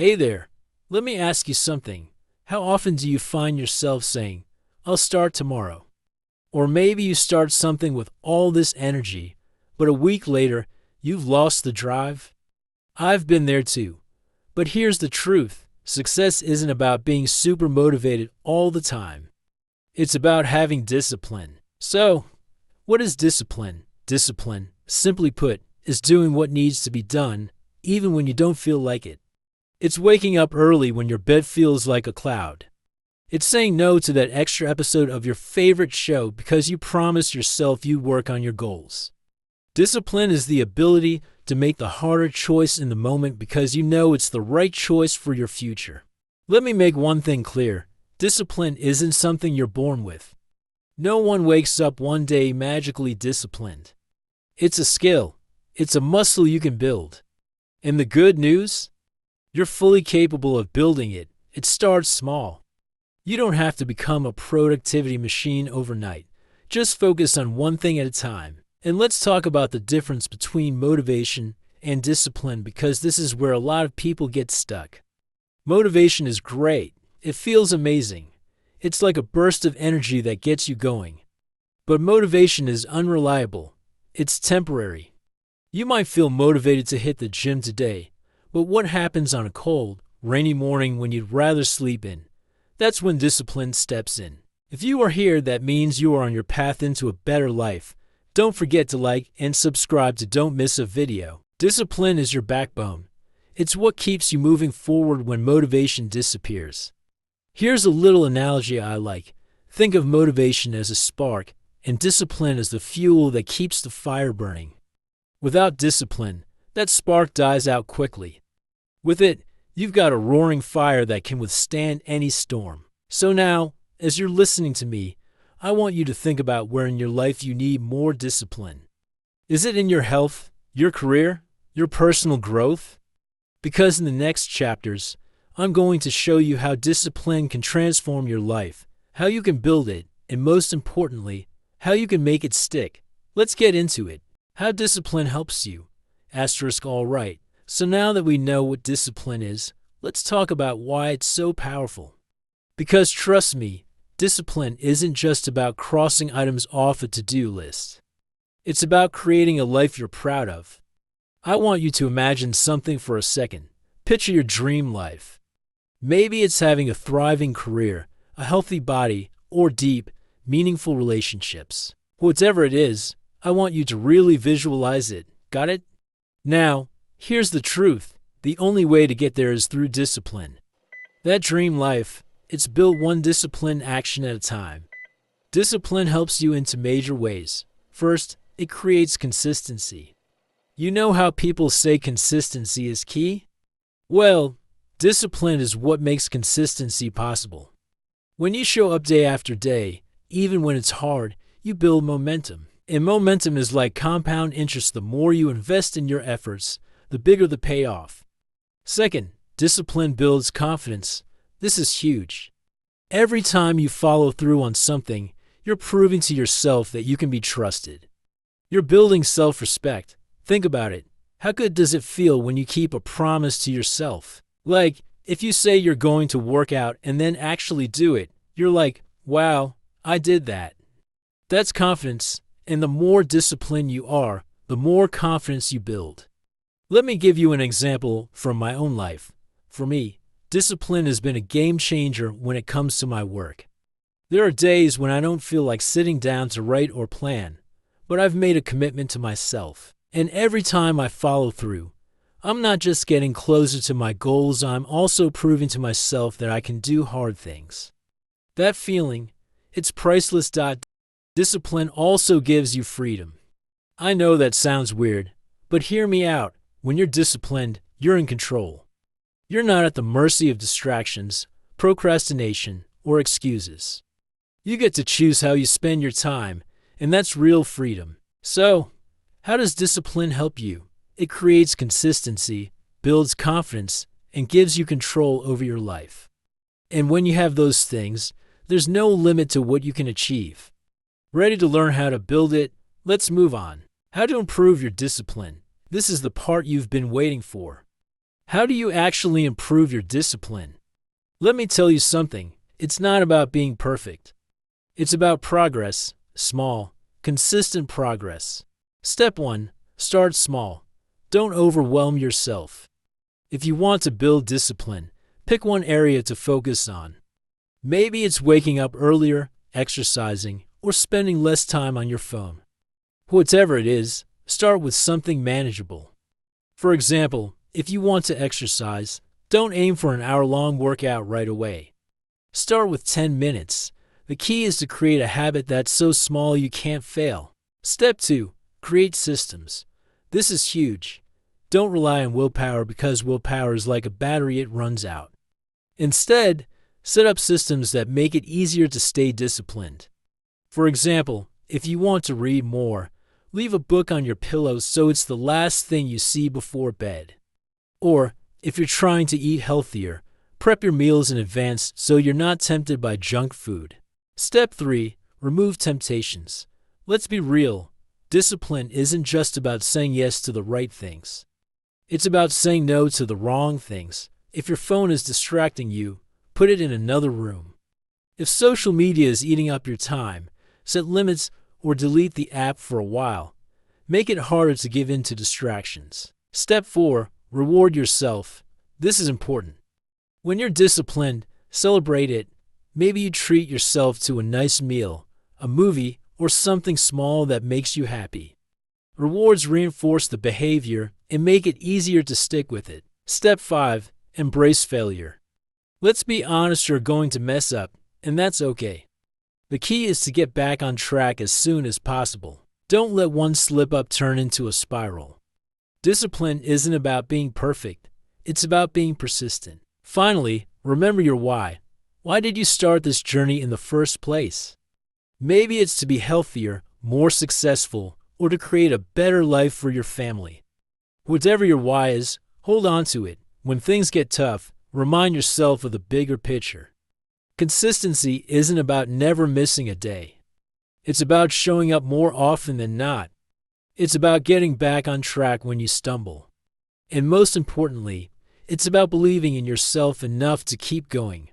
Hey there, let me ask you something. How often do you find yourself saying, I'll start tomorrow? Or maybe you start something with all this energy, but a week later, you've lost the drive? I've been there too. But here's the truth. Success isn't about being super motivated all the time. It's about having discipline. So, what is discipline? Discipline, simply put, is doing what needs to be done, even when you don't feel like it. It's waking up early when your bed feels like a cloud. It's saying no to that extra episode of your favorite show because you promised yourself you'd work on your goals. Discipline is the ability to make the harder choice in the moment because you know it's the right choice for your future. Let me make one thing clear. Discipline isn't something you're born with. No one wakes up one day magically disciplined. It's a skill. It's a muscle you can build. And the good news? You're fully capable of building it. It starts small. You don't have to become a productivity machine overnight. Just focus on one thing at a time. And let's talk about the difference between motivation and discipline because this is where a lot of people get stuck. Motivation is great. It feels amazing. It's like a burst of energy that gets you going. But motivation is unreliable. It's temporary. You might feel motivated to hit the gym today, but what happens on a cold, rainy morning when you'd rather sleep in? That's when discipline steps in. If you are here, that means you are on your path into a better life. Don't forget to like and subscribe to don't miss a video. Discipline is your backbone. It's what keeps you moving forward when motivation disappears. Here's a little analogy I like. Think of motivation as a spark and discipline as the fuel that keeps the fire burning. Without discipline, that spark dies out quickly. With it, you've got a roaring fire that can withstand any storm. So now, as you're listening to me, I want you to think about where in your life you need more discipline. Is it in your health, your career, your personal growth? Because in the next chapters, I'm going to show you how discipline can transform your life, how you can build it, and most importantly, how you can make it stick. Let's get into it. How discipline helps you. All right. So now that we know what discipline is, let's talk about why it's so powerful. Because trust me, discipline isn't just about crossing items off a to-do list. It's about creating a life you're proud of. I want you to imagine something for a second. Picture your dream life. Maybe it's having a thriving career, a healthy body, or deep, meaningful relationships. Whatever it is, I want you to really visualize it. Got it? Now, here's the truth. The only way to get there is through discipline. That dream life, it's built one disciplined action at a time. Discipline helps you into major ways. First, it creates consistency. You know how people say consistency is key? Well, discipline is what makes consistency possible. When you show up day after day, even when it's hard, you build momentum. And momentum is like compound interest. The more you invest in your efforts, the bigger the payoff. Second, discipline builds confidence. This is huge. Every time you follow through on something, you're proving to yourself that you can be trusted. You're building self-respect. Think about it. How good does it feel when you keep a promise to yourself? Like, if you say you're going to work out and then actually do it, you're like, wow, I did that. That's confidence, and the more disciplined you are, the more confidence you build. Let me give you an example from my own life. For me, discipline has been a game changer when it comes to my work. There are days when I don't feel like sitting down to write or plan, but I've made a commitment to myself. And every time I follow through, I'm not just getting closer to my goals, I'm also proving to myself that I can do hard things. That feeling, it's priceless. Discipline also gives you freedom. I know that sounds weird, but hear me out. When you're disciplined, you're in control. You're not at the mercy of distractions, procrastination, or excuses. You get to choose how you spend your time, and that's real freedom. So, how does discipline help you? It creates consistency, builds confidence, and gives you control over your life. And when you have those things, there's no limit to what you can achieve. Ready to learn how to build it? Let's move on. How to improve your discipline. This is the part you've been waiting for. How do you actually improve your discipline? Let me tell you something. It's not about being perfect. It's about progress, small, consistent progress. Step 1. Start small. Don't overwhelm yourself. If you want to build discipline, pick one area to focus on. Maybe it's waking up earlier, exercising, or spending less time on your phone. Whatever it is, start with something manageable. For example, if you want to exercise, don't aim for an hour-long workout right away. Start with 10 minutes. The key is to create a habit that's so small you can't fail. Step 2. Create systems. This is huge. Don't rely on willpower because willpower is like a battery, it runs out. Instead, set up systems that make it easier to stay disciplined. For example, if you want to read more, leave a book on your pillow so it's the last thing you see before bed. Or, if you're trying to eat healthier, prep your meals in advance so you're not tempted by junk food. Step 3. Remove temptations. Let's be real. Discipline isn't just about saying yes to the right things. It's about saying no to the wrong things. If your phone is distracting you, put it in another room. If social media is eating up your time, set limits or delete the app for a while. Make it harder to give in to distractions. Step 4. Reward yourself. This is important. When you're disciplined, celebrate it. Maybe you treat yourself to a nice meal, a movie, or something small that makes you happy. Rewards reinforce the behavior and make it easier to stick with it. Step 5. Embrace failure. Let's be honest, you're going to mess up, and that's okay. The key is to get back on track as soon as possible. Don't let one slip-up turn into a spiral. Discipline isn't about being perfect. It's about being persistent. Finally, remember your why. Why did you start this journey in the first place? Maybe it's to be healthier, more successful, or to create a better life for your family. Whatever your why is, hold on to it. When things get tough, remind yourself of the bigger picture. Consistency isn't about never missing a day. It's about showing up more often than not. It's about getting back on track when you stumble. And most importantly, it's about believing in yourself enough to keep going.